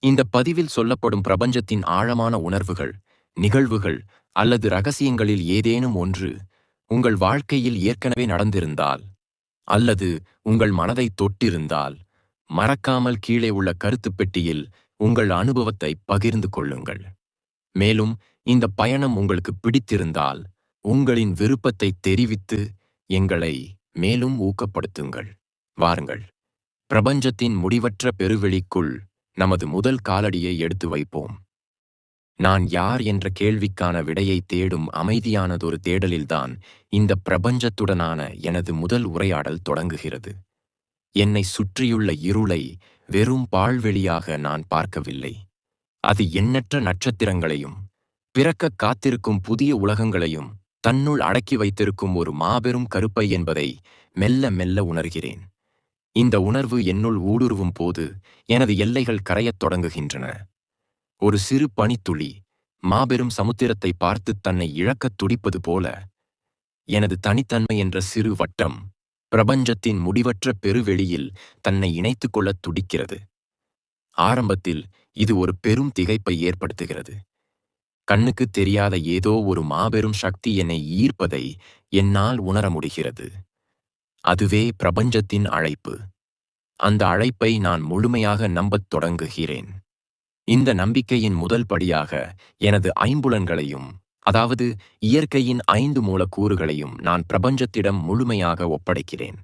இந்த பதிவில் சொல்லப்படும் பிரபஞ்சத்தின் ஆழமான உணர்வுகள், நிகழ்வுகள் அல்லது ரகசியங்களில் ஏதேனும் ஒன்று உங்கள் வாழ்க்கையில் ஏற்கனவே நடந்திருந்தால் அல்லது உங்கள் மனதை தொட்டிருந்தால், மறக்காமல் கீழே உள்ள கருத்துப் பெட்டியில் உங்கள் அனுபவத்தை பகிர்ந்து கொள்ளுங்கள். மேலும் இந்த பயணம் உங்களுக்கு பிடித்திருந்தால் உங்களின் விருப்பத்தை தெரிவித்து எங்களை மேலும் ஊக்கப்படுத்துங்கள். வாருங்கள், பிரபஞ்சத்தின் முடிவற்ற பெருவெளிக்குள் நமது முதல் காலடியை எடுத்து வைப்போம். நான் யார் என்ற கேள்விக்கான விடையை தேடும் அமைதியானதொரு தேடலில்தான் இந்த பிரபஞ்சத்துடனான எனது முதல் உரையாடல் தொடங்குகிறது. என்னை சுற்றியுள்ள இருளை வெறும் பாழ்வெளியாக நான் பார்க்கவில்லை. அது எண்ணற்ற நட்சத்திரங்களையும் பிறக்க காத்திருக்கும் புதிய உலகங்களையும் தன்னுள் அடக்கி வைத்திருக்கும் ஒரு மாபெரும் கருப்பை என்பதை மெல்ல மெல்ல உணர்கிறேன். இந்த உணர்வு என்னுள் ஊடுருவும் போது எனது எல்லைகள் கரையத் தொடங்குகின்றன. ஒரு சிறு பனித்துளி மாபெரும் சமுத்திரத்தை பார்த்து தன்னை இழக்கத் துடிப்பது போல, எனது தனித்தன்மை என்ற சிறு வட்டம் பிரபஞ்சத்தின் முடிவற்ற பெருவெளியில் தன்னை இணைத்துக் கொள்ளத் துடிக்கிறது. ஆரம்பத்தில் இது ஒரு பெரும் திகைப்பை ஏற்படுத்துகிறது. கண்ணுக்கு தெரியாத ஏதோ ஒரு மாபெரும் சக்தி என்னை ஈர்ப்பதை என்னால் உணர முடிகிறது. அதுவே பிரபஞ்சத்தின் அழைப்பு. அந்த அழைப்பை நான் முழுமையாக நம்பத் தொடங்குகிறேன். இந்த நம்பிக்கையின் முதல் படியாக எனது ஐம்புலன்களையும், அதாவது இயற்கையின் 5 மூலக்கூறுகளையும் நான் பிரபஞ்சத்திடம் முழுமையாக ஒப்படைக்கிறேன்.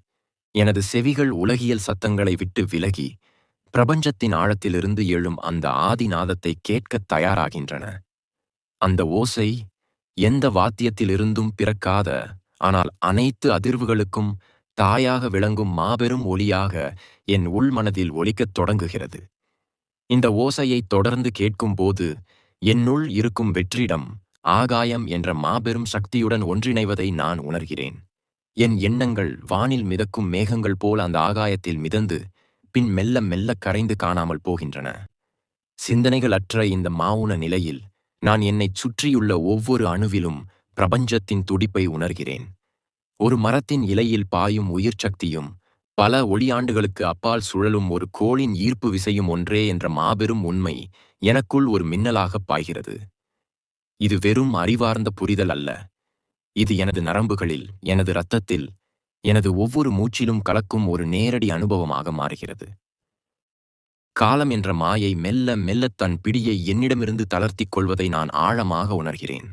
எனது செவிகள் உலகியல் சத்தங்களை விட்டு விலகி பிரபஞ்சத்தின் ஆழத்திலிருந்து எழும் அந்த ஆதிநாதத்தை கேட்கத் தயாராகின்றன. அந்த ஓசை எந்த வாத்தியத்திலிருந்தும் பிறக்காத, ஆனால் அனைத்து அதிர்வுகளுக்கும் தாயாக விளங்கும் மாபெரும் ஒலியாக என் உள்மனதில் ஒலிக்கத் தொடங்குகிறது. இந்த ஓசையை தொடர்ந்து கேட்கும்போது என்னுள் இருக்கும் வெற்றிடம், ஆகாயம் என்ற மாபெரும் சக்தியுடன் ஒன்றிணைவதை நான் உணர்கிறேன். என் எண்ணங்கள் வானில் மிதக்கும் மேகங்கள் போல் அந்த ஆகாயத்தில் மிதந்து பின் மெல்ல மெல்ல கரைந்து காணாமல் போகின்றன. சிந்தனைகள் அற்ற இந்த மாவுன நிலையில் நான் என்னைச் சுற்றியுள்ள ஒவ்வொரு அணுவிலும் பிரபஞ்சத்தின் துடிப்பை உணர்கிறேன். ஒரு மரத்தின் இலையில் பாயும் உயிர் சக்தியும் பல ஒளியாண்டுகளுக்கு அப்பால் சுழலும் ஒரு கோளின் ஈர்ப்பு விசையும் ஒன்றே என்ற மாபெரும் உண்மை எனக்குள் ஒரு மின்னலாகப் பாய்கிறது. இது வெறும் அறிவார்ந்த புரிதல் அல்ல. இது எனது நரம்புகளில், எனது இரத்தத்தில், எனது ஒவ்வொரு மூச்சிலும் கலக்கும் ஒரு நேரடி அனுபவமாக மாறுகிறது. காலம் என்ற மாயை மெல்ல மெல்ல தன் பிடியை என்னிடமிருந்து தளர்த்திக் கொள்வதை நான் ஆழமாக உணர்கிறேன்.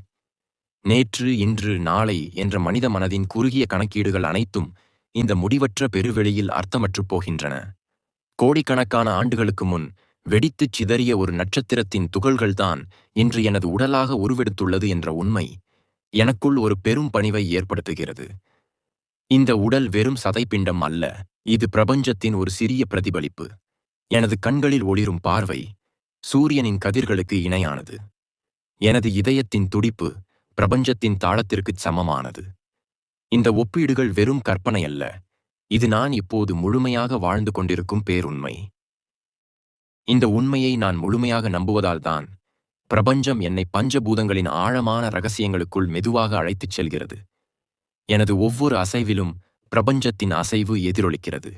நேற்று, இன்று, நாளை என்ற மனித மனதின் குறுகிய கணக்கீடுகள் அனைத்தும் இந்த முடிவற்ற பெருவெளியில் அர்த்தமற்றுப் போகின்றன. கோடிக்கணக்கான ஆண்டுகளுக்கு முன் வெடித்துச் சிதறிய ஒரு நட்சத்திரத்தின் துகள்கள்தான் இன்று எனது உடலாக உருவெடுத்துள்ளது என்ற உண்மை எனக்குள் ஒரு பெரும் பணிவை ஏற்படுத்துகிறது. இந்த உடல் வெறும் சதைப்பிண்டம் அல்ல, இது பிரபஞ்சத்தின் ஒரு சிறிய பிரதிபலிப்பு. எனது கண்களில் ஒளிரும் பார்வை சூரியனின் கதிர்களுக்கு இணையானது. எனது இதயத்தின் துடிப்பு பிரபஞ்சத்தின் தாளத்திற்குச் சமமானது. இந்த ஒப்பீடுகள் வெறும் கற்பனை அல்ல, இது நான் இப்போது முழுமையாக வாழ்ந்து கொண்டிருக்கும் பேருண்மை. இந்த உண்மையை நான் முழுமையாக நம்புவதால்தான் பிரபஞ்சம் என்னை பஞ்சபூதங்களின் ஆழமான ரகசியங்களுக்குள் மெதுவாக அழைத்துச் செல்கிறது. எனது ஒவ்வொரு அசைவிலும் பிரபஞ்சத்தின் அசைவு எதிரொலிக்கிறது.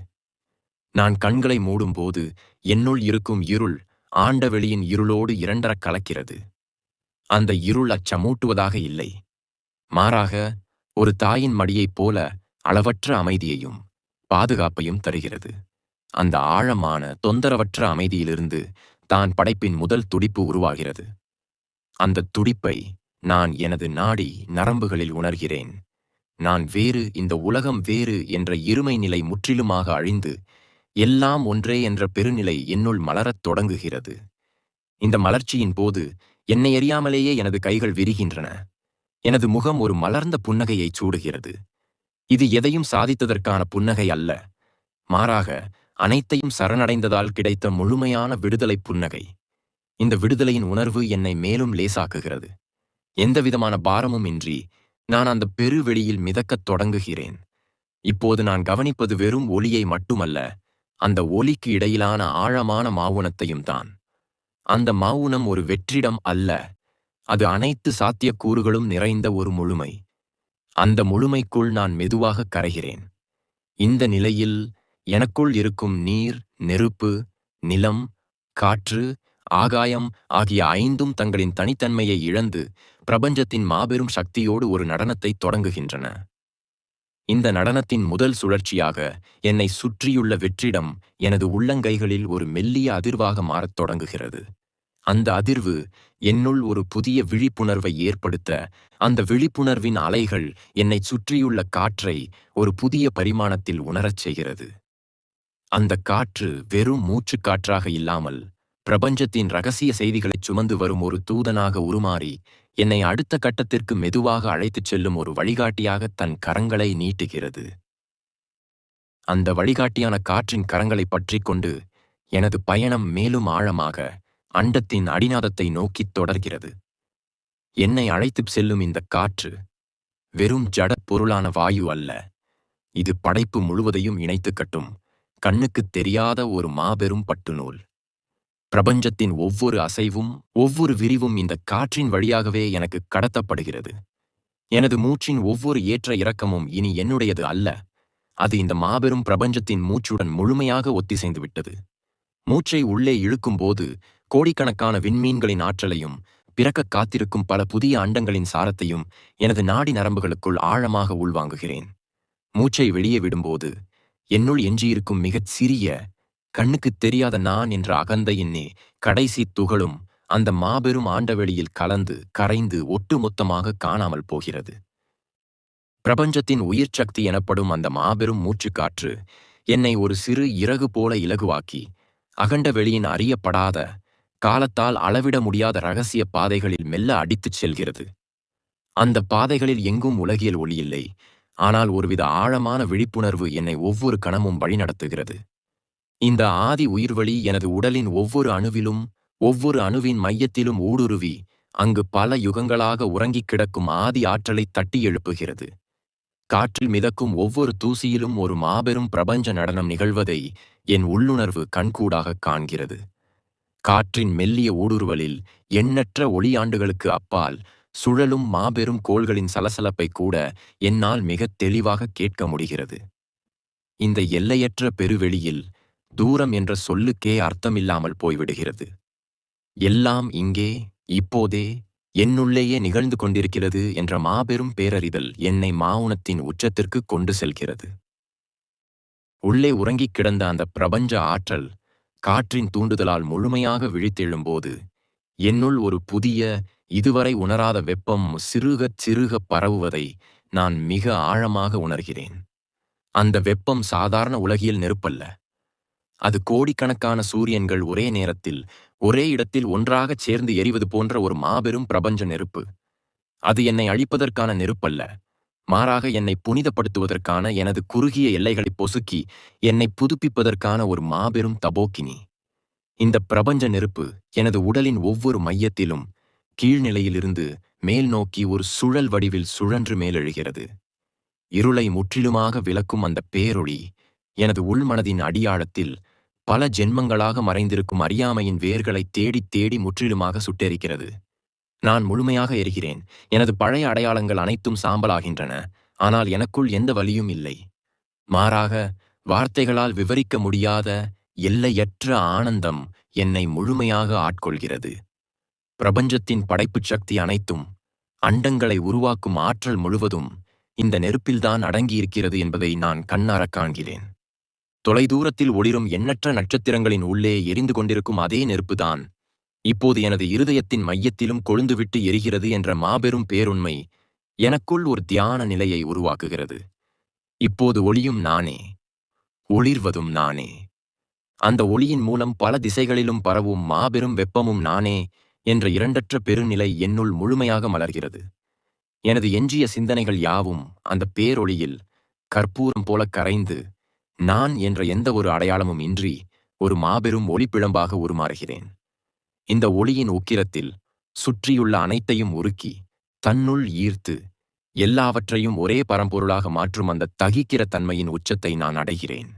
நான் கண்களை மூடும்போது என்னுள் இருக்கும் இருள் ஆண்டவெளியின் இருளோடு இரண்டரக் கலக்கிறது. அந்த இருள் அச்சமூட்டுவதாக இல்லை, மாறாக ஒரு தாயின் மடியைப் போல அளவற்ற அமைதியையும் பாதுகாப்பையும் தருகிறது. அந்த ஆழமான தொந்தரவற்ற அமைதியிலிருந்து தான் படைப்பின் முதல் துடிப்பு உருவாகிறது. அந்த துடிப்பை நான் எனது நாடி நரம்புகளில் உணர்கிறேன். நான் வேறு, இந்த உலகம் வேறு என்ற இருமை நிலை முற்றிலுமாக அழிந்து எல்லாம் ஒன்றே என்ற பெருநிலை என்னுள் மலரத் தொடங்குகிறது. இந்த மலர்ச்சியின் போது என்னை அறியாமலேயே எனது கைகள் விரிகின்றன. எனது முகம் ஒரு மலர்ந்த புன்னகையைச் சூடுகிறது. இது எதையும் சாதித்ததற்கான புன்னகை அல்ல, மாறாக அனைத்தையும் சரணடைந்ததால் கிடைத்த முழுமையான விடுதலை புன்னகை. இந்த விடுதலையின் உணர்வு என்னை மேலும் லேசாக்குகிறது. எந்தவிதமான பாரமும் இன்றி நான் அந்த பெருவெளியில் மிதக்கத் தொடங்குகிறேன். இப்போது நான் கவனிப்பது வெறும் ஒலியை மட்டுமல்ல, அந்த ஒலிக்கு இடையிலான ஆழமான மாவுனத்தையும் தான். அந்த மாவுனம் ஒரு வெற்றிடம் அல்ல, அது அனைத்து சாத்தியக்கூறுகளும் நிறைந்த ஒரு முழுமை. அந்த முழுமைக்குள் நான் மெதுவாக கரைகிறேன். இந்த நிலையில் எனக்குள் இருக்கும் நீர், நெருப்பு, நிலம், காற்று ஆகாயம் ஆகிய ஐந்தும் தங்களின் தனித்தன்மையை இழந்து பிரபஞ்சத்தின் மாபெரும் சக்தியோடு ஒரு நடனத்தை தொடங்குகின்றன. இந்த நடனத்தின் முதல் சுழற்சியாக என்னை சுற்றியுள்ள வெற்றிடம் எனது உள்ளங்கைகளில் ஒரு மெல்லிய அதிர்வாக மாறத் தொடங்குகிறது. அந்த அதிர்வு என்னுள் ஒரு புதிய விழிப்புணர்வை ஏற்படுத்த, அந்த விழிப்புணர்வின் அலைகள் என்னைச் சுற்றியுள்ள காற்றை ஒரு புதிய பரிமாணத்தில் உணரச் செய்கிறது. அந்த காற்று வெறும் மூச்சுக்காற்றாக இல்லாமல் பிரபஞ்சத்தின் ரகசிய செய்திகளைச் சுமந்து வரும் ஒரு தூதனாக உருமாறி என்னை அடுத்த கட்டத்திற்கு மெதுவாக அழைத்துச் செல்லும் ஒரு வழிகாட்டியாக தன் கரங்களை நீட்டுகிறது. அந்த வழிகாட்டியான காற்றின் கரங்களை பற்றிக் கொண்டு எனது பயணம் மேலும் ஆழமாக அண்டத்தின் அடிநாதத்தை நோக்கித் தொடர்கிறது. என்னை அழைத்துச் செல்லும் இந்த காற்று வெறும் ஜடப் பொருளான வாயு அல்ல. இது படைப்பு முழுவதையும் இணைத்துக் கட்டும் கண்ணுக்குத் தெரியாத ஒரு மாபெரும் பட்டுநூல். பிரபஞ்சத்தின் ஒவ்வொரு அசைவும் ஒவ்வொரு விரிவும் இந்த காற்றின் வழியாகவே எனக்கு கடத்தப்படுகிறது. எனது மூச்சின் ஒவ்வொரு ஏற்ற இறக்கமும் இனி என்னுடையது அல்ல, அது இந்த மாபெரும் பிரபஞ்சத்தின் மூச்சுடன் முழுமையாக ஒத்திசைந்து விட்டது. மூச்சை உள்ளே இழுக்கும்போது கோடிக்கணக்கான விண்மீன்களின் ஆற்றலையும் பிறக்க காத்திருக்கும் பல புதிய அண்டங்களின் சாரத்தையும் எனது நாடி நரம்புகளுக்குள் ஆழமாக உள்வாங்குகிறேன். மூச்சை வெளியே விடும்போது என்னுள் எஞ்சியிருக்கும் மிகச் சிறிய, கண்ணுக்குத் தெரியாத நான் என்ற அகந்தையின்னே கடைசி துகளும் அந்த மாபெரும் ஆண்டவெளியில் கலந்து கரைந்து ஒட்டுமொத்தமாக காணாமல் போகிறது. பிரபஞ்சத்தின் உயிர் சக்தி எனப்படும் அந்த மாபெரும் மூச்சுக்காற்று என்னை ஒரு சிறு இறகு போல இலகுவாக்கி அகண்ட வெளியின் அறியப்படாத, காலத்தால் அளவிட முடியாத இரகசிய பாதைகளில் மெல்ல அடித்துச் செல்கிறது. அந்த பாதைகளில் எங்கும் உலகியல் ஒளியில்லை, ஆனால் ஒருவித ஆழமான விழிப்புணர்வு என்னை ஒவ்வொரு கணமும் வழிநடத்துகிறது. இந்த ஆதி உயிர்வழி எனது உடலின் ஒவ்வொரு அணுவிலும் ஒவ்வொரு அணுவின் மையத்திலும் ஊடுருவி அங்கு பல யுகங்களாக உறங்கிக் கிடக்கும் ஆதி ஆற்றலை தட்டி எழுப்புகிறது. காற்றில் மிதக்கும் ஒவ்வொரு தூசியிலும் ஒரு மாபெரும் பிரபஞ்ச நடனம் நிகழ்வதை என் உள்ளுணர்வு கண்கூடாக காண்கிறது. காற்றின் மெல்லிய ஊடுருவலில் எண்ணற்ற ஒளியாண்டுகளுக்கு அப்பால் சுழலும் மாபெரும் கோள்களின் சலசலப்பை கூட என்னால் மிகத் தெளிவாக கேட்க முடிகிறது. இந்த எல்லையற்ற பெருவெளியில் தூரம் என்ற சொல்லுக்கே அர்த்தமில்லாமல் போய்விடுகிறது. எல்லாம் இங்கே, இப்போதே, என்னுள்ளேயே நிகழ்ந்து கொண்டிருக்கிறது என்ற மாபெரும் பேரறிதல் என்னை மௌனத்தின் உச்சத்திற்கு கொண்டு செல்கிறது. உள்ளே உறங்கிக் கிடந்த அந்த பிரபஞ்ச ஆற்றல் காற்றின் தூண்டுதலால் முழுமையாக விழித்தெழும்போது என்னுள் ஒரு புதிய, இதுவரை உணராத வெப்பம் சிறுகச் சிறுகப் பரவுவதை நான் மிக ஆழமாக உணர்கிறேன். அந்த வெப்பம் சாதாரண உலகியல் நெருப்பல்ல. அது கோடிக்கணக்கான சூரியன்கள் ஒரே நேரத்தில் ஒரே இடத்தில் ஒன்றாகச் சேர்ந்து எரிவது போன்ற ஒரு மாபெரும் பிரபஞ்ச நெருப்பு. அது என்னை அழிப்பதற்கான நெருப்பல்ல, மாறாக என்னை புனிதப்படுத்துவதற்கான, எனது குறுகிய எல்லைகளை பொசுக்கி என்னை புதுப்பிப்பதற்கான ஒரு மாபெரும் தபோக்கினி. இந்த பிரபஞ்ச நெருப்பு எனது உடலின் ஒவ்வொரு மையத்திலும் கீழ்நிலையிலிருந்து மேல் நோக்கி ஒரு சுழல் வடிவில் சுழன்று மேலெழுகிறது. இருளை முற்றிலுமாக விலக்கும் அந்த பேரொளி எனது உள்மனதின் அடியாழத்தில் பல ஜென்மங்களாக மறைந்திருக்கும் அறியாமையின் வேர்களை தேடித் தேடி முற்றிலுமாக சுட்டெரிக்கிறது. நான் முழுமையாக எரிகிறேன். எனது பழைய அடையாளங்கள் அனைத்தும் சாம்பலாகின்றன. ஆனால் எனக்குள் எந்த வலியும் இல்லை. மாறாக வார்த்தைகளால் விவரிக்க முடியாத எல்லையற்ற ஆனந்தம் என்னை முழுமையாக ஆட்கொள்கிறது. பிரபஞ்சத்தின் படைப்புச் சக்தி அனைத்தும், அண்டங்களை உருவாக்கும் ஆற்றல் முழுவதும் இந்த நெருப்பில்தான் அடங்கியிருக்கிறது என்பதை நான் கண்ணாரக் காண்கிறேன். தொலைதூரத்தில் ஒளிரும் எண்ணற்ற நட்சத்திரங்களின் உள்ளே எரிந்து கொண்டிருக்கும் அதே நெருப்புதான் இப்போது எனது இருதயத்தின் மையத்திலும் கொழுந்துவிட்டு எரிகிறது என்ற மாபெரும் பேருண்மை எனக்குள் ஒரு தியான நிலையை உருவாக்குகிறது. இப்போது ஒளியும் நானே, ஒளிர்வதும் நானே. அந்த ஒளியின் மூலம் பல திசைகளிலும் பரவும் மாபெரும் வெப்பமும் நானே என்ற இரண்டற்ற பெருநிலை என்னுள் முழுமையாக மலர்கிறது. எனது எஞ்சிய சிந்தனைகள் யாவும் அந்த பேரொளியில் கற்பூரம் போல கரைந்து நான் என்ற எந்த ஒரு அடையாளமும் இன்றி ஒரு மாபெரும் ஒளிப்பிழம்பாக உருமாறுகிறேன். இந்த ஒளியின் உக்கிரத்தில் சுற்றியுள்ள அனைத்தையும் உருக்கி தன்னுள் ஈர்த்து எல்லாவற்றையும் ஒரே பரம்பொருளாக மாற்றும் அந்த தகிக்கிற தன்மையின் உச்சத்தை நான் அடைகிறேன்.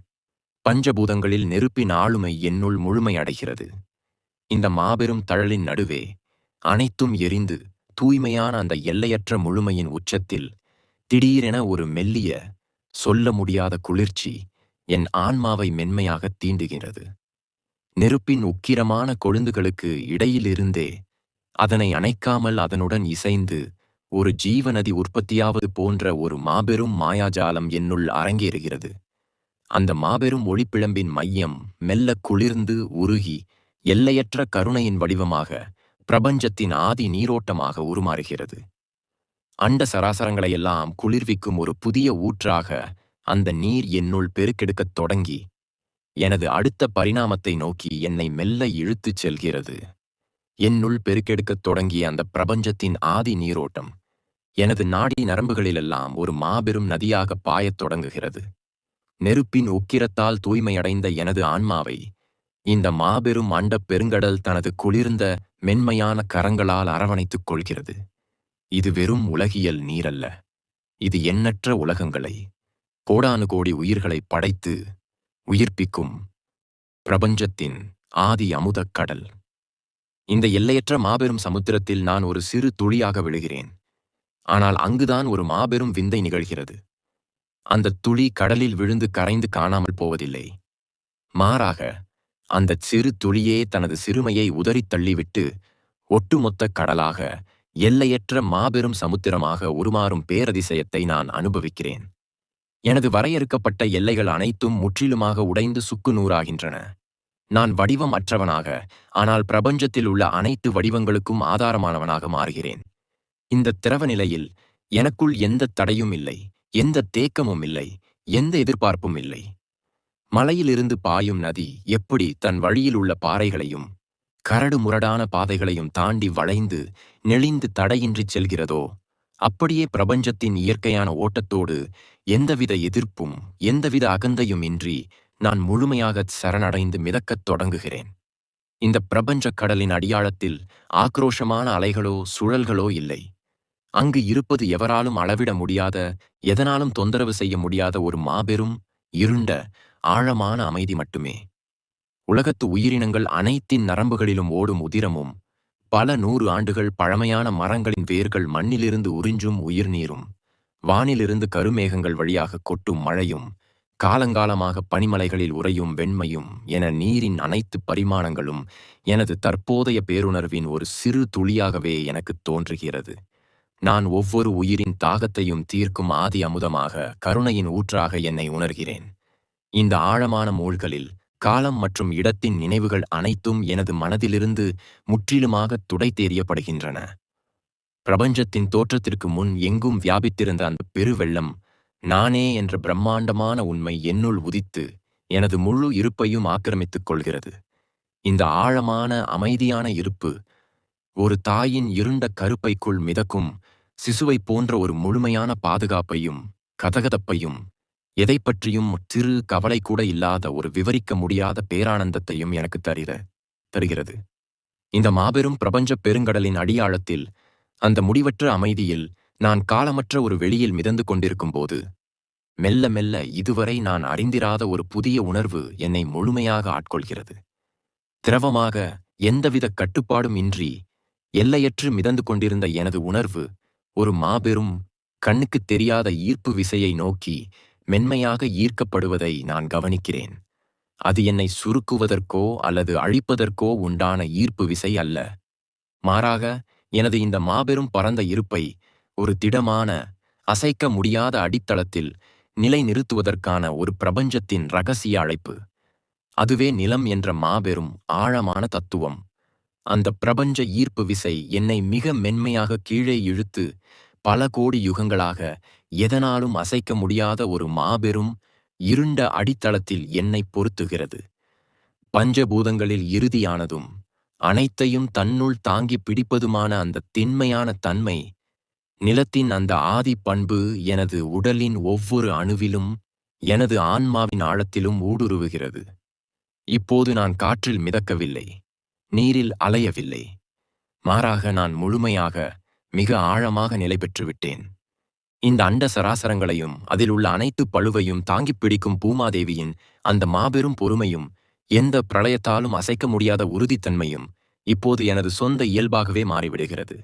பஞ்சபூதங்களில் நெருப்பின் ஆளுமை என்னுள் முழுமை அடைகிறது. இந்த மாபெரும் தழலின் நடுவே அனைத்தும் எரிந்து தூய்மையான அந்த எல்லையற்ற முழுமையின் உச்சத்தில் திடீரென ஒரு மெல்லிய, சொல்ல முடியாத குளிர்ச்சி என் ஆன்மாவை மென்மையாக தீண்டுகிறது. நெருப்பின் உக்கிரமான கொழுந்துகளுக்கு இடையிலிருந்தே அதனை அணைக்காமல் அதனுடன் இசைந்து ஒரு ஜீவநதி உற்பத்தியாவது போன்ற ஒரு மாபெரும் மாயாஜாலம் என்னுள் அரங்கேறுகிறது. அந்த மாபெரும் ஒளிப்பிழம்பின் மையம் மெல்ல குளிர்ந்து உருகி எல்லையற்ற கருணையின் வடிவமாக பிரபஞ்சத்தின் ஆதி நீரோட்டமாக உருமாறுகிறது. அண்ட சராசரங்களையெல்லாம் குளிர்விக்கும் ஒரு புதிய ஊற்றாக அந்த நீர் என்னுள் பெருக்கெடுக்கத் தொடங்கி எனது அடுத்த பரிணாமத்தை நோக்கி என்னை மெல்ல இழுத்துச் செல்கிறது. என்னுள் பெருக்கெடுக்கத் தொடங்கிய அந்த பிரபஞ்சத்தின் ஆதி நீரோட்டம் எனது நாடி நரம்புகளிலெல்லாம் ஒரு மாபெரும் நதியாக பாயத் தொடங்குகிறது. நெருப்பின் உக்கிரத்தால் தூய்மையடைந்த எனது ஆன்மாவை இந்த மாபெரும் அண்டப் பெருங்கடல் தனது குளிர்ந்த மென்மையான கரங்களால் அரவணைத்துக் கொள்கிறது. இது வெறும் உலகியல் நீரல்ல, இது எண்ணற்ற உலகங்களை, கோடானு கோடி உயிர்களை படைத்து உயிர்ப்பிக்கும் பிரபஞ்சத்தின் ஆதி அமுதக் கடல். இந்த எல்லையற்ற மாபெரும் சமுத்திரத்தில் நான் ஒரு சிறு துளியாக விழுகிறேன். ஆனால் அங்குதான் ஒரு மாபெரும் விந்தை நிகழ்கிறது. அந்த துளி கடலில் விழுந்து கரைந்து காணாமல் போவதில்லை. மாறாக அந்த சிறு துளியே தனது சிறுமையை உதறித் தள்ளிவிட்டு ஒட்டுமொத்த கடலாக, எல்லையற்ற மாபெரும் சமுத்திரமாக உருமாறும் பேரதிசயத்தை நான் அனுபவிக்கிறேன். எனது வரையறுக்கப்பட்ட எல்லைகள் அனைத்தும் முற்றிலுமாக உடைந்து சுக்கு நூறாகின்றன. நான் வடிவம் அற்றவனாக, ஆனால் பிரபஞ்சத்தில் உள்ள அனைத்து வடிவங்களுக்கும் ஆதாரமானவனாக மாறுகிறேன். இந்த திரவ நிலையில் எனக்குள் எந்த தடையும் இல்லை, எந்த தேக்கமும் இல்லை, எந்த எதிர்பார்ப்பும் இல்லை. மலையிலிருந்து பாயும் நதி எப்படி தன் வழியில் உள்ள பாறைகளையும் கரடு முரடான பாதைகளையும் தாண்டி வளைந்து நெளிந்து தடையின்றி செல்கிறதோ, அப்படியே பிரபஞ்சத்தின் இயற்கையான ஓட்டத்தோடு எந்தவித எதிர்ப்பும் எந்தவித அகந்தையும் இன்றி நான் முழுமையாகச் சரணடைந்து மிதக்கத் தொடங்குகிறேன். இந்த பிரபஞ்சக் கடலின் அடியாழத்தில் ஆக்ரோஷமான அலைகளோ சுழல்களோ இல்லை. அங்கு இருப்பது எவராலும் அளவிட முடியாத, எதனாலும் தொந்தரவு செய்ய முடியாத ஒரு மாபெரும் இருண்ட ஆழமான அமைதி மட்டுமே. உலகத்து உயிரினங்கள் அனைத்தின் நரம்புகளிலும் ஓடும் உதிரமும், பல 100 ஆண்டுகள் பழமையான மரங்களின் வேர்கள் மண்ணிலிருந்து உறிஞ்சும் உயிர்நீரும், வானிலிருந்து கருமேகங்கள் வழியாக கொட்டும் மழையும், காலங்காலமாக பனிமலைகளில் உறையும் வெண்மையும் என நீரின் அனைத்து பரிமாணங்களும் எனது தற்போதைய பேருணர்வின் ஒரு சிறு துளியாகவே எனக்கு தோன்றுகிறது. நான் ஒவ்வொரு உயிரின் தாகத்தையும் தீர்க்கும் ஆதி அமுதமாக, கருணையின் ஊற்றாக என்னை உணர்கிறேன். இந்த ஆழமான மூழ்களில் காலம் மற்றும் இடத்தின் நினைவுகள் அனைத்தும் எனது மனதிலிருந்து முற்றிலுமாக துடைத்தெறியப்படுகின்றன. பிரபஞ்சத்தின் தோற்றத்திற்கு முன் எங்கும் வியாபித்திருந்த அந்த பெருவெள்ளம் நானே என்ற பிரம்மாண்டமான உண்மை என்னுள் உதித்து எனது முழு இருப்பையும் ஆக்கிரமித்துக் கொள்கிறது. இந்த ஆழமான அமைதியான இருப்பு ஒரு தாயின் இருண்ட கருப்பைக்குள் மிதக்கும் சிசுவைப் போன்ற ஒரு முழுமையான பாதுகாப்பையும் கதகதப்பையும், எதை பற்றியும் சிறு கவலை கூட இல்லாத ஒரு விவரிக்க முடியாத பேரானந்தத்தையும் எனக்கு தருகிறது. இந்த மாபெரும் பிரபஞ்ச பெருங்கடலின் அடியாழத்தில், அந்த முடிவற்ற அமைதியில் நான் காலமற்ற ஒரு வெளியில் மிதந்து கொண்டிருக்கும் போது, மெல்ல மெல்ல இதுவரை நான் அறிந்திராத ஒரு புதிய உணர்வு என்னை முழுமையாக ஆட்கொள்கிறது. திரவமாக, எந்தவித கட்டுப்பாடும் இன்றி எல்லையற்று மிதந்து கொண்டிருந்த எனது உணர்வு ஒரு மாபெரும் கண்ணுக்குத் தெரியாத ஈர்ப்பு விசையை நோக்கி மென்மையாக ஈர்க்கப்படுவதை நான் கவனிக்கிறேன். அது என்னை சுருக்குவதற்கோ அல்லது அழிப்பதற்கோ உண்டான ஈர்ப்பு விசை அல்ல. மாறாக, எனது இந்த மாபெரும் பரந்த இருப்பை ஒரு திடமான, அசைக்க முடியாத அடித்தளத்தில் நிலைநிறுத்துவதற்கான ஒரு பிரபஞ்சத்தின் இரகசிய அழைப்பு. அதுவே நிலம் என்ற மாபெரும் ஆழமான தத்துவம். அந்த பிரபஞ்ச ஈர்ப்பு விசை என்னை மிக மென்மையாக கீழே இழுத்து பல கோடி யுகங்களாக எதனாலும் அசைக்க முடியாத ஒரு மாபெரும் இருண்ட அடித்தளத்தில் என்னை பொருத்துகிறது. பஞ்சபூதங்களில் இறுதியானதும் அனைத்தையும் தன்னுள் தாங்கி பிடிப்பதுமான அந்த திண்மையான தன்மை, நிலத்தின் அந்த ஆதி பண்பு எனது உடலின் ஒவ்வொரு அணுவிலும், எனது ஆன்மாவின் ஆழத்திலும் ஊடுருவுகிறது. இப்போது நான் காற்றில் மிதக்கவில்லை, நீரில் அலையவில்லை. மாறாக நான் முழுமையாக, மிக ஆழமாக நிலை பெற்றுவிட்டேன். இந்த அண்ட சராசரங்களையும் அதில் உள்ள அனைத்து பழுவையும் தாங்கிப் பிடிக்கும் பூமாதேவியின் அந்த மாபெரும் பொறுமையும், எந்த பிரளயத்தாலும் அசைக்க முடியாத உறுதித்தன்மையும் இப்போது எனது சொந்த இயல்பாகவே மாறிவிடுகிறது.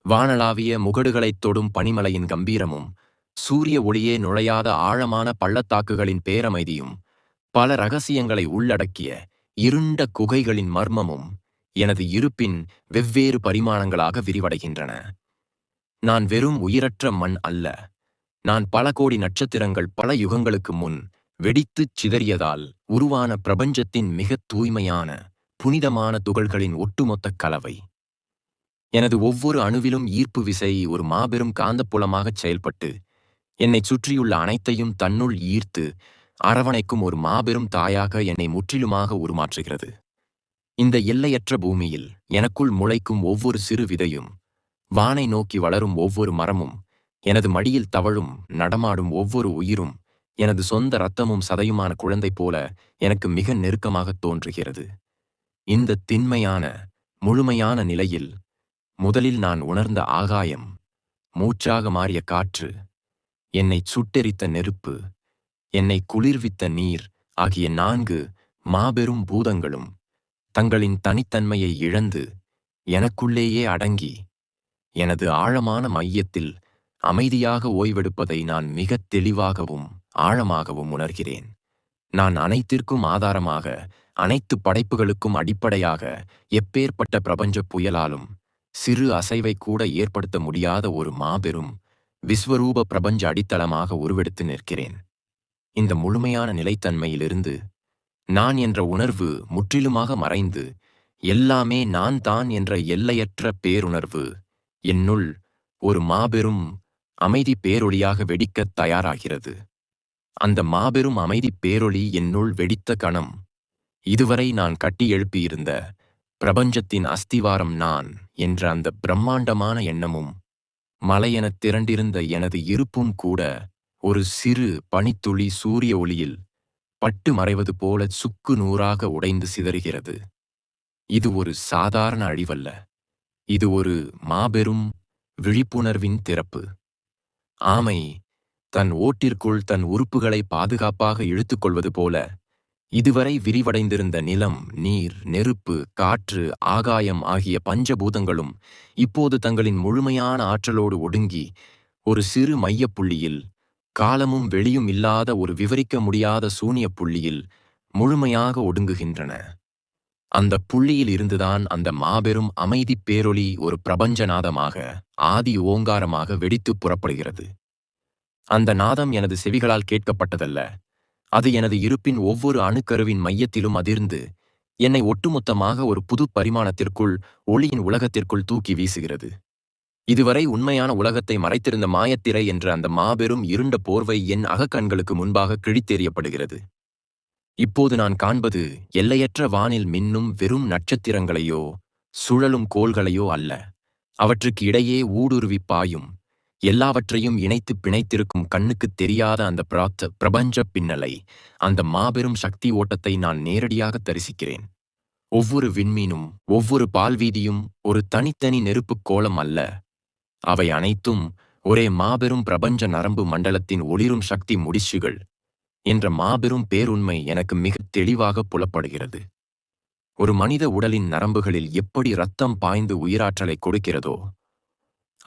வானளாவிய முகடுகளைத் தொடும் பனிமலையின் கம்பீரமும், சூரிய ஒளியே நுழையாத ஆழமான பள்ளத்தாக்குகளின் பேரமைதியும், பல இரகசியங்களை உள்ளடக்கிய இருண்ட குகைகளின் மர்மமும் எனது இருப்பின் வெவ்வேறு பரிமாணங்களாக விரிவடைகின்றன. நான் வெறும் உயிரற்ற மண் அல்ல. நான் பல கோடி நட்சத்திரங்கள் பல யுகங்களுக்கு முன் வெடித்துச் சிதறியதால் உருவான பிரபஞ்சத்தின் மிகத் தூய்மையான, புனிதமான துகள்களின் ஒட்டுமொத்த கலவை. எனது ஒவ்வொரு அணுவிலும் ஈர்ப்பு விசை ஒரு மாபெரும் காந்தப்புலமாகச் செயல்பட்டு என்னைச் சுற்றியுள்ள அனைத்தையும் தன்னுள் ஈர்த்து அரவணைக்கும் ஒரு மாபெரும் தாயாக என்னை முற்றிலுமாக உருமாற்றுகிறது. இந்த எல்லையற்ற பூமியில் எனக்குள் முளைக்கும் ஒவ்வொரு சிறு விதையும், வானை நோக்கி வளரும் ஒவ்வொரு மரமும், எனது மடியில் தவழும் நடமாடும் ஒவ்வொரு உயிரும் எனது சொந்த இரத்தமும் சதையுமான குழந்தை போல எனக்கு மிக நெருக்கமாகத் தோன்றுகிறது. இந்த திண்மையான, முழுமையான நிலையில் முதலில் நான் உணர்ந்த ஆகாயம், மூச்சாக மாறிய காற்று, என்னைச் சுட்டெரித்த நெருப்பு, என்னை குளிர்வித்த நீர் ஆகிய 4 மாபெரும் பூதங்களும் தங்களின் தனித்தன்மையை இழந்து எனக்குள்ளேயே அடங்கி எனது ஆழமான மையத்தில் அமைதியாக ஓய்வெடுப்பதை நான் மிகத் தெளிவாகவும் ஆழமாகவும் உணர்கிறேன். நான் அனைத்திற்கும் ஆதாரமாக, அனைத்து படைப்புகளுக்கும் அடிப்படையாக, எப்பேற்பட்ட பிரபஞ்ச புயலாலும் சிறு அசைவை கூட ஏற்படுத்த முடியாத ஒரு மாபெரும் விஸ்வரூப பிரபஞ்ச அடித்தளமாக உருவெடுத்து நிற்கிறேன். இந்த முழுமையான நிலைத்தன்மையிலிருந்து நான் என்ற உணர்வு முற்றிலுமாக மறைந்து எல்லாமே நான் தான் என்ற எல்லையற்ற பேருணர்வு என்னுள் ஒரு மாபெரும் அமைதி பேரொளியாக வெடிக்கத் தயாராகிறது. அந்த மாபெரும் அமைதி பேரொளி என்னுள் வெடித்த கணம், இதுவரை நான் கட்டி எழுப்பியிருந்த பிரபஞ்சத்தின் அஸ்திவாரம் நான் என்ற அந்த பிரம்மாண்டமான எண்ணமும், மலையெனத் திரண்டிருந்த எனது இருப்பும் கூட ஒரு சிறு பனித்துளி சூரிய ஒளியில் பட்டு மறைவது போல சுக்கு நூறாக உடைந்து சிதறுகிறது. இது ஒரு சாதாரண அழிவல்ல. இது ஒரு மாபெரும் விழிப்புணர்வின் திறப்பு. ஆமை தன் ஓட்டிற்குள் தன் உறுப்புகளை பாதுகாப்பாக இழுத்துக்கொள்வது போல, இதுவரை விரிவடைந்திருந்த நிலம், நீர், நெருப்பு, காற்று, ஆகாயம் ஆகிய பஞ்சபூதங்களும் இப்போது தங்களின் முழுமையான ஆற்றலோடு ஒடுங்கி ஒரு சிறு மையப்புள்ளியில், காலமும் வெளியும் இல்லாத ஒரு விவரிக்க முடியாத சூனிய புள்ளியில் முழுமையாக ஒடுங்குகின்றன. அந்த புள்ளியில் இருந்துதான் அந்த மாபெரும் அமைதி பேரொளி ஒரு பிரபஞ்சநாதமாக, ஆதி ஓங்காரமாக வெடித்துப் புறப்படுகிறது. அந்த நாதம் எனது செவிகளால் கேட்கப்பட்டதல்ல. அது எனது இருப்பின் ஒவ்வொரு அணுக்கருவின் மையத்திலும் அதிர்ந்து என்னை ஒட்டுமொத்தமாக ஒரு புது பரிமாணத்திற்குள், ஒளியின் உலகத்திற்குள் தூக்கி வீசுகிறது. இதுவரை உண்மையான உலகத்தை மறைத்திருந்த மாயத்திரை என்ற அந்த மாபெரும் இருண்ட போர்வை என் அகக்கண்களுக்கு முன்பாக கிழித்தெறியப்படுகிறது. இப்போது நான் காண்பது எல்லையற்ற வானில் மின்னும் வெறும் நட்சத்திரங்களையோ சுழலும் கோள்களையோ அல்ல. அவற்றுக்கு இடையே ஊடுருவி பாயும், எல்லாவற்றையும் இணைத்து பிணைத்திருக்கும் கண்ணுக்குத் தெரியாத அந்த பிரபஞ்ச பின்னலை, அந்த மாபெரும் சக்தி ஓட்டத்தை நான் நேரடியாக தரிசிக்கிறேன். ஒவ்வொரு விண்மீனும், ஒவ்வொரு பால்வீதியும் ஒரு தனித்தனி நெருப்புக் கோலம் அல்ல. அவை அனைத்தும் ஒரே மாபெரும் பிரபஞ்ச நரம்பு மண்டலத்தின் ஒளிரும் சக்தி முடிச்சுகள் என்ற மாபெரும் பேருண்மை எனக்கு மிகத் தெளிவாக புலப்படுகிறது. ஒரு மனித உடலின் நரம்புகளில் எப்படி இரத்தம் பாய்ந்து உயிராற்றலை கொடுக்கிறதோ,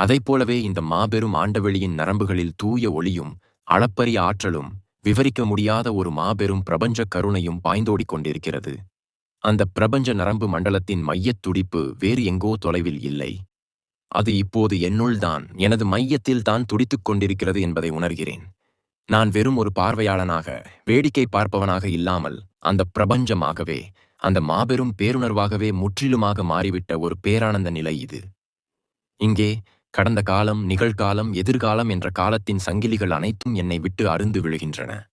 அதைப்போலவே இந்த மாபெரும் ஆண்டவெளியின் நரம்புகளில் தூய ஒளியும், அளப்பரிய ஆற்றலும், விவரிக்க முடியாத ஒரு மாபெரும் பிரபஞ்ச கருணையும் பாய்ந்தோடிக் கொண்டிருக்கிறது. அந்த பிரபஞ்ச நரம்பு மண்டலத்தின் மையத் துடிப்பு வேறு எங்கோ தொலைவில் இல்லை. அது இப்போது என்னுள்தான், எனது மையத்தில் தான் துடித்துக் கொண்டிருக்கிறது என்பதை உணர்கிறேன். நான் வெறும் ஒரு பார்வையாளனாக, வேடிக்கை பார்ப்பவனாக இல்லாமல், அந்த பிரபஞ்சமாகவே, அந்த மாபெரும் பேருணர்வாகவே முற்றிலுமாக மாறிவிட்ட ஒரு பேரானந்த நிலை இது. இங்கே கடந்த காலம், நிகழ்காலம், எதிர்காலம் என்ற காலத்தின் சங்கிலிகள் அனைத்தும் என்னை விட்டு அறுந்து விழுகின்றன.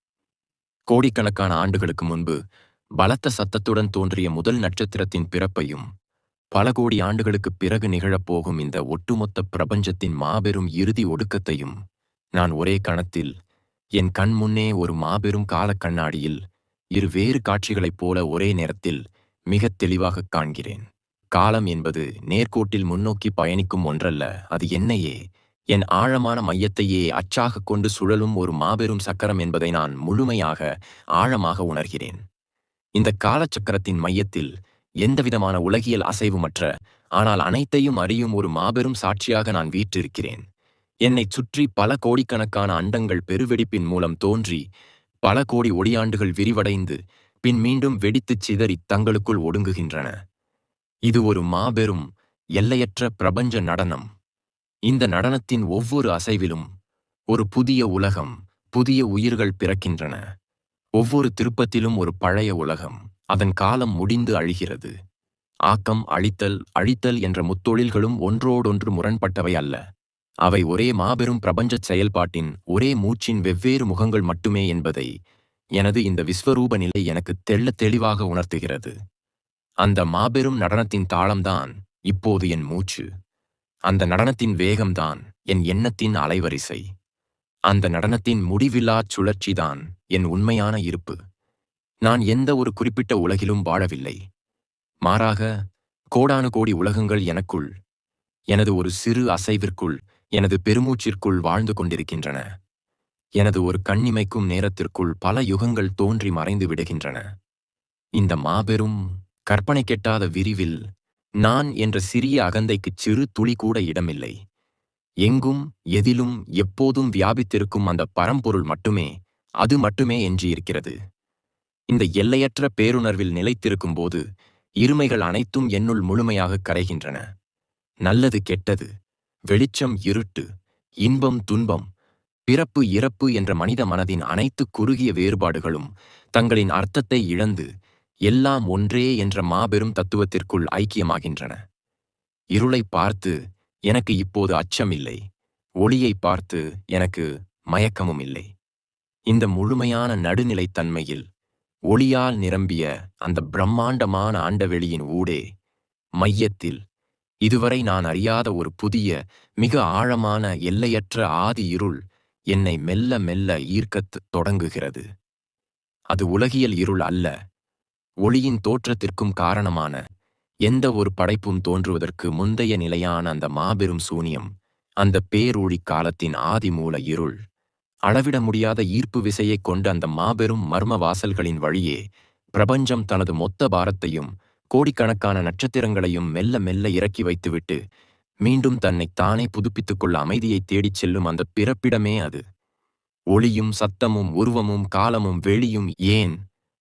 கோடிக்கணக்கான ஆண்டுகளுக்கு முன்பு பலத்த சத்தத்துடன் தோன்றிய முதல் நட்சத்திரத்தின் பிறப்பையும், பல கோடி ஆண்டுகளுக்குப் பிறகு நிகழப்போகும் இந்த ஒட்டுமொத்த பிரபஞ்சத்தின் மாபெரும் இறுதி ஒடுக்கத்தையும் நான் ஒரே கணத்தில் என் கண் முன்னே ஒரு மாபெரும் காலக் கண்ணாடியில் இரு வேறு காட்சிகளைப் போல ஒரே நேரத்தில் மிகத் தெளிவாகக் காண்கிறேன். காலம் என்பது நேர்கோட்டில் முன்னோக்கி பயணிக்கும் ஒன்றல்ல. அது என்னையே, என் ஆழமான மையத்தையே அச்சாகக் கொண்டு சுழலும் ஒரு மாபெரும் சக்கரம் என்பதை நான் முழுமையாக, ஆழமாக உணர்கிறேன். இந்த காலச்சக்கரத்தின் மையத்தில் எந்தவிதமான உலகியல் அசைவுமற்ற, ஆனால் அனைத்தையும் அறியும் ஒரு மாபெரும் சாட்சியாக நான் வீற்றிருக்கிறேன். என்னைச் சுற்றி பல கோடிக்கணக்கான அண்டங்கள் பெருவெடிப்பின் மூலம் தோன்றி, பல கோடி ஒளியாண்டுகள் விரிவடைந்து, பின் மீண்டும் வெடித்துச் சிதறித் தங்களுக்குள் ஒடுங்குகின்றன. இது ஒரு மாபெரும், எல்லையற்ற பிரபஞ்ச நடனம். இந்த நடனத்தின் ஒவ்வொரு அசைவிலும் ஒரு புதிய உலகம், புதிய உயிர்கள் பிறக்கின்றன. ஒவ்வொரு திருப்பத்திலும் ஒரு பழைய உலகம், அதன் காலம் முடிந்து அழிகிறது. ஆக்கம், அழித்தல், அழித்தல் என்ற முத்தொழில்களும் ஒன்றோடொன்று முரண்பட்டவை அல்ல. அவை ஒரே மாபெரும் பிரபஞ்சச் செயல்பாட்டின் ஒரே மூச்சின் வெவ்வேறு முகங்கள் மட்டுமே என்பதை எனது இந்த விஸ்வரூப நிலை எனக்கு தெள்ளத் தெளிவாக உணர்த்துகிறது. அந்த மாபெரும் நடனத்தின் தாளம்தான் இப்போது என் மூச்சு. அந்த நடனத்தின் வேகம்தான் என் எண்ணத்தின் அலைவரிசை. அந்த நடனத்தின் முடிவில்லாச் சுழற்சிதான் என் உண்மையான இருப்பு. நான் எந்த ஒரு குறிப்பிட்ட உலகிலும் வாழவில்லை. மாறாக, கோடானு கோடி உலகங்கள் எனக்குள், எனது ஒரு சிறு அசைவிற்குள், எனது பெருமூச்சிற்குள் வாழ்ந்து கொண்டிருக்கின்றன. எனது ஒரு கண்ணிமைக்கும் நேரத்திற்குள் பல யுகங்கள் தோன்றி மறைந்து விடுகின்றன. இந்த மாபெரும், கற்பனை கெட்டாத விரிவில் நான் என்ற சிறிய அகந்தைக்குச் சிறு துளி கூட இடமில்லை. எங்கும், எதிலும், எப்போதும் வியாபித்திருக்கும் அந்த பரம்பொருள் மட்டுமே, அது மட்டுமே எஞ்சியிருக்கிறது. இந்த எல்லையற்ற பேருணர்வில் நிலைத்திருக்கும் போது இருமைகள் அனைத்தும் என்னுள் முழுமையாக கரைகின்றன. நல்லது, கெட்டது, வெளிச்சம், இருட்டு, இன்பம், துன்பம், பிறப்பு, இறப்பு என்ற மனித மனதின் அனைத்து குறுகிய வேறுபாடுகளும் தங்களின் அர்த்தத்தை இழந்து எல்லாம் ஒன்றே என்ற மாபெரும் தத்துவத்திற்குள் ஐக்கியமாகின்றன. இருளை பார்த்து எனக்கு இப்போது அச்சமில்லை. ஒளியை பார்த்து எனக்கு மயக்கமும் இல்லை. இந்த முழுமையான நடுநிலைத்தன்மையில், ஒளியால் நிரம்பிய அந்த பிரம்மாண்டமான அண்டவெளியின் ஊடே, மையத்தில், இதுவரை நான் அறியாத ஒரு புதிய, மிக ஆழமான, எல்லையற்ற ஆதி இருள் என்னை மெல்ல மெல்ல ஈர்க்கத் தொடங்குகிறது. அது உலகியல் இருள் அல்ல. ஒளியின் தோற்றத்திற்கும் காரணமான எந்த ஒரு படைப்பும் தோன்றுவதற்கு முந்தைய நிலையான அந்த மாபெரும் சூனியம், அந்த பேரூழிக் காலத்தின் ஆதிமூல இருள். அளவிட முடியாத ஈர்ப்பு விசையைக் கொண்ட அந்த மாபெரும் மர்ம வாசல்களின் வழியே பிரபஞ்சம் தனது மொத்த பாரத்தையும் கோடிக்கணக்கான நட்சத்திரங்களையும் மெல்ல மெல்ல இறக்கி வைத்துவிட்டு மீண்டும் தன்னைத் தானே புதுப்பித்துக் கொள்ள அமைதியைத் தேடிச் செல்லும் அந்த பிறப்பிடமே அது. ஒளியும், சத்தமும், உருவமும், காலமும், வெளியும், ஏன்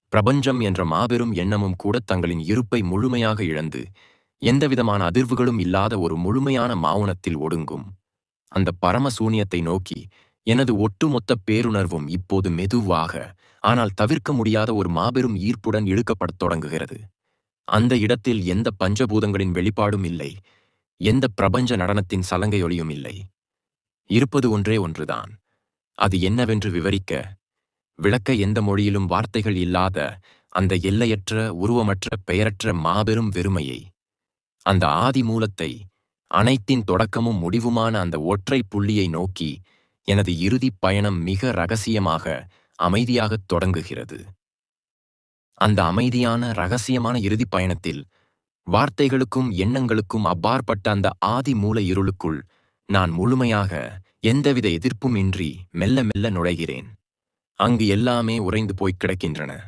பிரபஞ்சம் என்ற மாபெரும் எண்ணமும் கூட தங்களின் இருப்பை முழுமையாக இழந்து எந்தவிதமான அதிர்வுகளும் இல்லாத ஒரு முழுமையான மௌனத்தில் ஒடுங்கும். அந்த பரம சூனியத்தை நோக்கி எனது ஒட்டுமொத்த பேருணர்வும் இப்போது மெதுவாக, ஆனால் தவிர்க்க முடியாத ஒரு மாபெரும் ஈர்ப்புடன் இழுக்கப்படத் தொடங்குகிறது. அந்த இடத்தில் எந்த பஞ்சபூதங்களின் வெளிப்பாடும் இல்லை. எந்த பிரபஞ்ச நடனத்தின் சலங்கையொலியும் இல்லை. இருப்பது ஒன்றே ஒன்றுதான். அது என்னவென்று விவரிக்க, விளக்க எந்த மொழியிலும் வார்த்தைகள் இல்லாத அந்த எல்லையற்ற, உருவமற்ற, பெயரற்ற மாபெரும் வெறுமையை, அந்த ஆதி மூலத்தை, அனைத்தின் தொடக்கமும் முடிவுமான அந்த ஒற்றை புள்ளியை நோக்கி எனது இறுதிப் பயணம் மிக இரகசியமாக, அமைதியாகத் தொடங்குகிறது. அந்த அமைதியான, இரகசியமான இறுதிப் பயணத்தில் வார்த்தைகளுக்கும் எண்ணங்களுக்கும் அப்பாற்பட்ட அந்த ஆதி மூல இருளுக்குள் நான் முழுமையாக, எந்தவித எதிர்ப்பும் இன்றி மெல்ல மெல்ல நுழைகிறேன். அங்கு எல்லாமே உறைந்து போய்க் கிடக்கின்றன.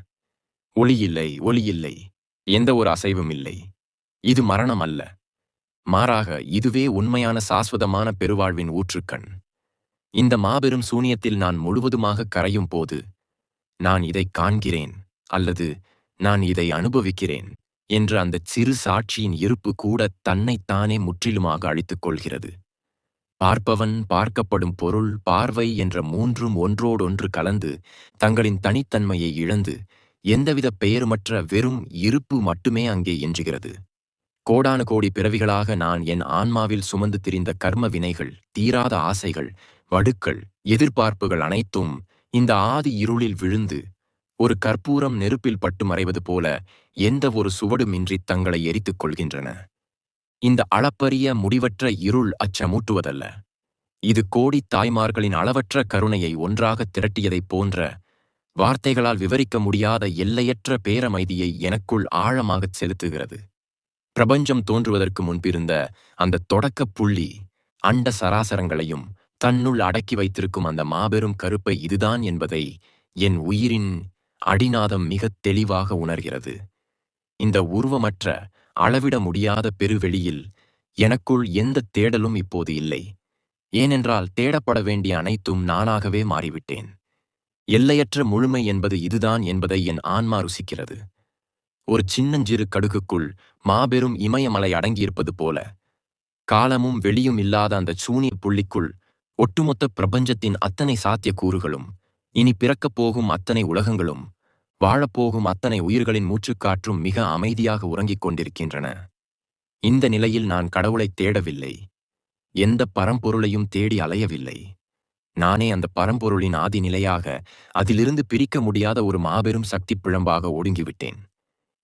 ஒளி இல்லை, ஒலி இல்லை, எந்த ஒரு அசைவும் இல்லை. இது மரணம் அல்ல. மாறாக, இதுவே உண்மையான சாஸ்வதமான பெருவாழ்வின் ஊற்றுக்கண். இந்த மாபெரும் சூனியத்தில் நான் முழுவதுமாக கரையும் போது, நான் இதைக் காண்கிறேன் அல்லது நான் இதை அனுபவிக்கிறேன் என்ற அந்த சிறு சாட்சியின் இருப்பு கூட தன்னைத்தானே முற்றிலுமாக அழித்துக் கொள்கிறது. பார்ப்பவன், பார்க்கப்படும் பொருள், பார்வை என்ற மூன்றும் ஒன்றோடொன்று கலந்து தங்களின் தனித்தன்மையை இழந்து எந்தவித பெயருமற்ற வெறும் இருப்பு மட்டுமே அங்கே எஞ்சுகிறது. கோடானு கோடி பிறவிகளாக நான் என் ஆன்மாவில் சுமந்து திரிந்த கர்ம வினைகள், தீராத ஆசைகள், வடுக்கள், எதிர்பார்ப்புகள் அனைத்தும் இந்த ஆதி இருளில் விழுந்து ஒரு கற்பூரம் நெருப்பில் பட்டு மறைவது போல எந்த ஒரு சுவடுமின்றி தங்களை எரித்துக் கொள்கின்றன. இந்த அளப்பரிய, முடிவற்ற இருள் அச்சமூட்டுவதல்ல. இது கோடி தாய்மார்களின் அளவற்ற கருணையை ஒன்றாக திரட்டியதைப் போன்ற, வார்த்தைகளால் விவரிக்க முடியாத எல்லையற்ற பேரமைதியை எனக்குள் ஆழமாகச் செலுத்துகிறது. பிரபஞ்சம் தோன்றுவதற்கு முன்பிருந்த அந்த தொடக்கப் புள்ளி அண்ட சராசரங்களையும் தன்னுள் அடக்கி வைத்திருக்கும் அந்த மாபெரும் கருப்பை இதுதான் என்பதை என் உயிரின் அடிநாதம் மிகத் தெளிவாக உணர்கிறது. இந்த உருவமற்ற, அளவிட முடியாத பெருவெளியில் எனக்குள் எந்த தேடலும் இப்போது இல்லை. ஏனென்றால் தேடப்பட வேண்டிய அனைத்தும் நானாகவே மாறிவிட்டேன். எல்லையற்ற முழுமை என்பது இதுதான் என்பதை என் ஆன்மா ருசிக்கிறது. ஒரு சின்னஞ்சிறு கடுகுக்குள் மாபெரும் இமயமலை அடங்கியிருப்பது போல, காலமும் வெளியும் இல்லாத அந்த சூனிய புள்ளிக்குள் ஒட்டுமொத்த பிரபஞ்சத்தின் அத்தனை சாத்தியக்கூறுகளும், இனி பிறக்கப் போகும் அத்தனை உலகங்களும், வாழப்போகும் அத்தனை உயிர்களின் மூச்சுக்காற்றும் மிக அமைதியாக உறங்கிக் கொண்டிருக்கின்றன. இந்த நிலையில் நான் கடவுளைத் தேடவில்லை. எந்த பரம்பொருளையும் தேடி அலையவில்லை. நானே அந்த பரம்பொருளின் ஆதிநிலையாக, அதிலிருந்து பிரிக்க முடியாத ஒரு மாபெரும் சக்தி பிழம்பாக ஒடுங்கிவிட்டேன்.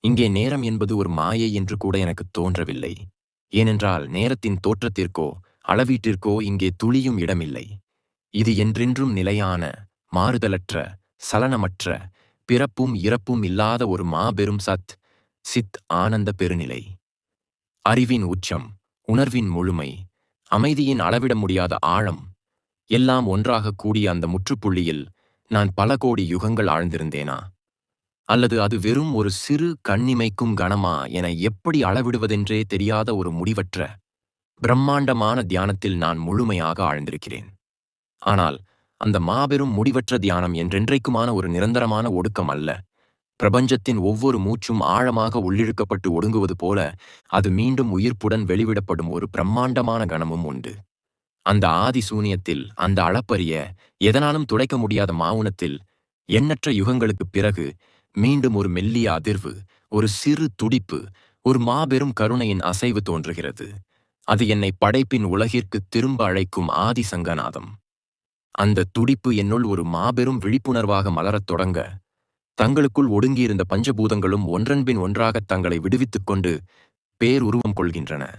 இங்கே நேரம் என்பது ஒரு மாயை என்று கூட எனக்கு தோன்றவில்லை. ஏனென்றால் நேரத்தின் தோற்றத்திற்கோ அளவீட்டிற்கோ இங்கே துளியும் இடமில்லை. இது என்றென்றும் நிலையான, மாறுதலற்ற, சலனமற்ற, பிறப்பும் இறப்பும் இல்லாத ஒரு மாபெரும் சித் ஆனந்த பெருநிலை. அறிவின் உச்சம், உணர்வின் முழுமை, அமைதியின் அளவிட முடியாத ஆழம், எல்லாம் ஒன்றாக கூடிய அந்த முற்றுப்புள்ளியில் நான் பல கோடி யுகங்கள் ஆழ்ந்திருந்தேனா? அல்லது அது வெறும் ஒரு சிறு கண்ணிமைக்கும் கணமா என எப்படி அளவிடுவதென்றே தெரியாத ஒரு முடிவற்ற, பிரம்மாண்டமான தியானத்தில் நான் முழுமையாக ஆழ்ந்திருக்கிறேன். ஆனால் அந்த மாபெரும் முடிவற்ற தியானம் என்றென்றைக்குமான ஒரு நிரந்தரமான ஒடுக்கம் அல்ல. பிரபஞ்சத்தின் ஒவ்வொரு மூச்சும் ஆழமாக உள்ளிழுக்கப்பட்டு ஒடுங்குவது போல அது மீண்டும் உயிர்ப்புடன் வெளிவிடப்படும் ஒரு பிரம்மாண்டமான கணமும் உண்டு. அந்த ஆதி சூனியத்தில், அந்த அளப்பரிய, எதனாலும் துடைக்க முடியாத மௌனத்தில், எண்ணற்ற யுகங்களுக்குப் பிறகு மீண்டும் ஒரு மெல்லிய அதிர்வு, ஒரு சிறு துடிப்பு, ஒரு மாபெரும் கருணையின் அசைவு தோன்றுகிறது. அது என்னை படைப்பின் உலகிற்கு திரும்ப அழைக்கும் ஆதி சங்கநாதம். அந்த துடிப்பு என்னுள் ஒரு மாபெரும் விழிப்புணர்வாக மலரத் தொடங்க, தங்களுக்குள் ஒடுங்கியிருந்த பஞ்சபூதங்களும் ஒன்றன்பின் ஒன்றாகத் தங்களை விடுவித்துக் கொண்டு பேருருவம் கொள்கின்றன.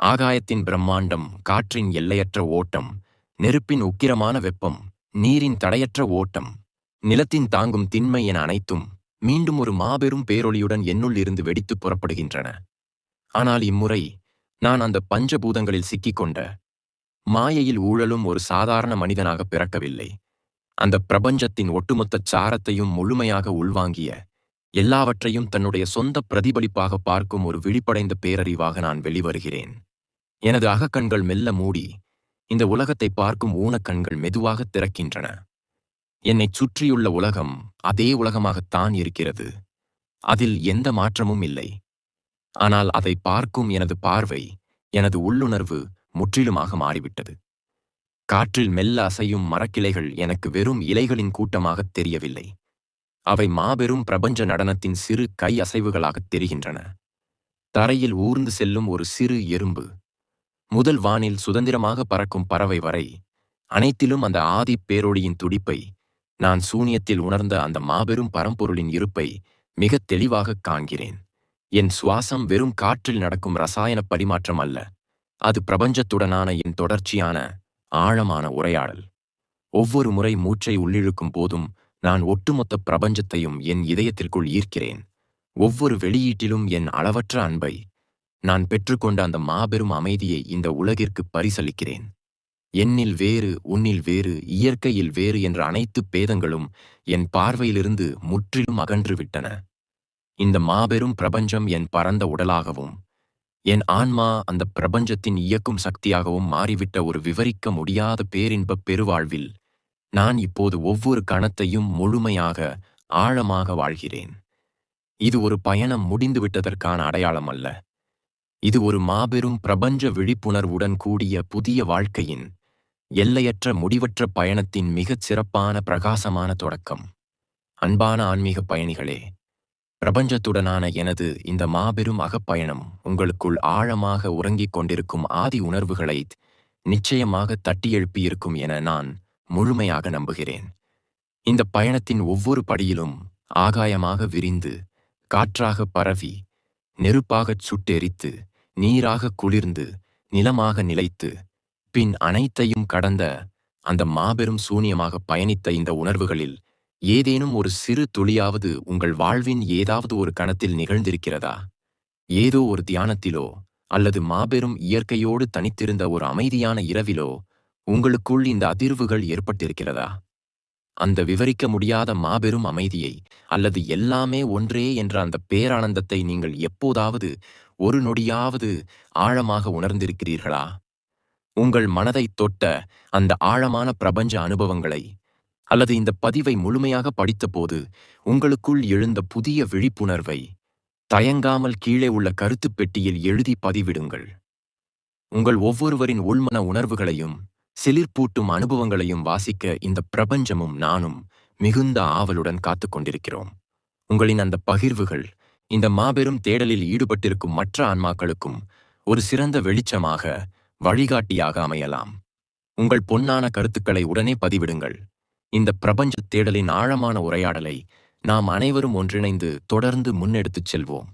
ஆகாயத்தின் பிரம்மாண்டம், காற்றின் எல்லையற்ற ஓட்டம், நெருப்பின் உக்கிரமான வெப்பம், நீரின் தடையற்ற ஓட்டம், நிலத்தின் தாங்கும் திண்மை என அனைத்தும் மீண்டும் ஒரு மாபெரும் பேரொளியுடன் என்னுள் இருந்து வெடித்துப் புறப்படுகின்றன. ஆனால் இம்முறை நான் அந்த பஞ்சபூதங்களில் சிக்கிக்கொண்ட மாயையில் ஊழலும் ஒரு சாதாரண மனிதனாக பிறக்கவில்லை. அந்த பிரபஞ்சத்தின் ஒட்டுமொத்த சாரத்தையும் முழுமையாக உள்வாங்கிய, எல்லாவற்றையும் தன்னுடைய சொந்த பிரதிபலிப்பாக பார்க்கும் ஒரு விழிப்படைந்த பேரறிவாக நான் வெளிவருகிறேன். எனது அகக்கண்கள் மெல்ல மூடி, இந்த உலகத்தை பார்க்கும் ஊனக்கண்கள் மெதுவாக திறக்கின்றன. என்னைச் சுற்றியுள்ள உலகம் அதே உலகமாகத்தான் இருக்கிறது. அதில் எந்த மாற்றமும் இல்லை. ஆனால் அதை பார்க்கும் எனது பார்வை, எனது உள்ளுணர்வு முற்றிலுமாக மாறிவிட்டது. காற்றில் மெல்ல அசையும் மரக்கிளைகள் எனக்கு வெறும் இலைகளின் கூட்டமாகத் தெரியவில்லை. அவை மாபெரும் பிரபஞ்ச நடனத்தின் சிறு கை அசைவுகளாகத் தெரிகின்றன. தரையில் ஊர்ந்து செல்லும் ஒரு சிறு எறும்பு முதல் வானில் சுதந்திரமாக பறக்கும் பறவை வரை, அனைத்திலும் அந்த ஆதி பேரொளியின் துடிப்பை, நான் சூனியத்தில் உணர்ந்த அந்த மாபெரும் பரம்பொருளின் இருப்பை மிகத் தெளிவாகக் காண்கிறேன். என் சுவாசம் வெறும் காற்றில் நடக்கும் ரசாயன பரிமாற்றம் அல்ல. அது பிரபஞ்சத்துடனான என் தொடர்ச்சியான, ஆழமான உரையாடல். ஒவ்வொரு முறை மூச்சை உள்ளிழுக்கும் போதும் நான் ஒட்டுமொத்த பிரபஞ்சத்தையும் என் இதயத்திற்குள் ஈர்க்கிறேன். ஒவ்வொரு வெளியீட்டிலும் என் அளவற்ற அன்பை, நான் பெற்றுக்கொண்ட அந்த மாபெரும் அமைதியை இந்த உலகிற்கு பரிசளிக்கிறேன். என்னில் வேறு, உன்னில் வேறு, இயற்கையில் வேறு என்ற அனைத்து பேதங்களும் என் பார்வையிலிருந்து முற்றிலும் அகன்றுவிட்டன. இந்த மாபெரும் பிரபஞ்சம் என் பரந்த உடலாகவும், என் ஆன்மா அந்த பிரபஞ்சத்தின் இயக்கும் சக்தியாகவும் மாறிவிட்ட ஒரு விவரிக்க முடியாத பேரின்பப் பெருவாழ்வில் நான் இப்போது ஒவ்வொரு கணத்தையும் முழுமையாக, ஆழமாக வாழ்கிறேன். இது ஒரு பயணம் முடிந்துவிட்டதற்கான அடையாளம் அல்ல. இது ஒரு மாபெரும் பிரபஞ்ச விழிப்புணர்வுடன் கூடிய புதிய வாழ்க்கையின், எல்லையற்ற முடிவற்ற பயணத்தின் மிகச் சிறப்பான பிரகாசமான தொடக்கம். அன்பான ஆன்மீக பயணிகளே, பிரபஞ்சத்துடனான எனது இந்த மாபெரும் அகப்பயணம் உங்களுக்குள் ஆழமாக உறங்கிக் கொண்டிருக்கும் ஆதி உணர்வுகளை நிச்சயமாக தட்டியெழுப்பியிருக்கும் என நான் முழுமையாக நம்புகிறேன். இந்த பயணத்தின் ஒவ்வொரு படியிலும் ஆகாயமாக விரிந்து, காற்றாக பரவி, நெருப்பாகச் சுட்டெரித்து, நீராக குளிர்ந்து, நிலமாக நிலைத்து, பின் அனைத்தையும் கடந்த அந்த மாபெரும் சூனியமாக பயணித்த இந்த உணர்வுகளில் ஏதேனும் ஒரு சிறு துளியாவது உங்கள் வாழ்வின் ஏதாவது ஒரு கணத்தில் நிகழ்ந்திருக்கிறதா? ஏதோ ஒரு தியானத்திலோ அல்லது மாபெரும் இயற்கையோடு தனித்திருந்த ஒரு அமைதியான இரவிலோ உங்களுக்குள் இந்த அதிர்வுகள் ஏற்பட்டிருக்கிறதா? அந்த விவரிக்க முடியாத மாபெரும் அமைதியை, அல்லது எல்லாமே ஒன்றே என்ற அந்த பேரானந்தத்தை நீங்கள் எப்போதாவது ஒரு நொடியாவது ஆழமாக உணர்ந்திருக்கிறீர்களா? உங்கள் மனதைத் தொட்ட அந்த ஆழமான பிரபஞ்ச அனுபவங்களை, அல்லது இந்த பதிவை முழுமையாக படித்தபோது உங்களுக்குள் எழுந்த புதிய விழிப்புணர்வை தயங்காமல் கீழே உள்ள கருத்துப் பெட்டியில் எழுதி பதிவிடுங்கள். உங்கள் ஒவ்வொருவரின் உள்மன உணர்வுகளையும் சிலிர்ப்பூட்டும் அனுபவங்களையும் வாசிக்க இந்த பிரபஞ்சமும் நானும் மிகுந்த ஆவலுடன் காத்துக் கொண்டிருக்கிறோம். உங்களின் அந்த பகிர்வுகள் இந்த மாபெரும் தேடலில் ஈடுபட்டிருக்கும் மற்ற ஆன்மாக்களுக்கும் ஒரு சிறந்த வெளிச்சமாக, வழிகாட்டியாக அமையலாம். உங்கள் பொன்னான கருத்துக்களை உடனே பதிவிடுங்கள். இந்த பிரபஞ்ச தேடலின் ஆழமான உரையாடலை நாம் அனைவரும் ஒன்றிணைந்து தொடர்ந்து முன்னெடுத்துச் செல்வோம்.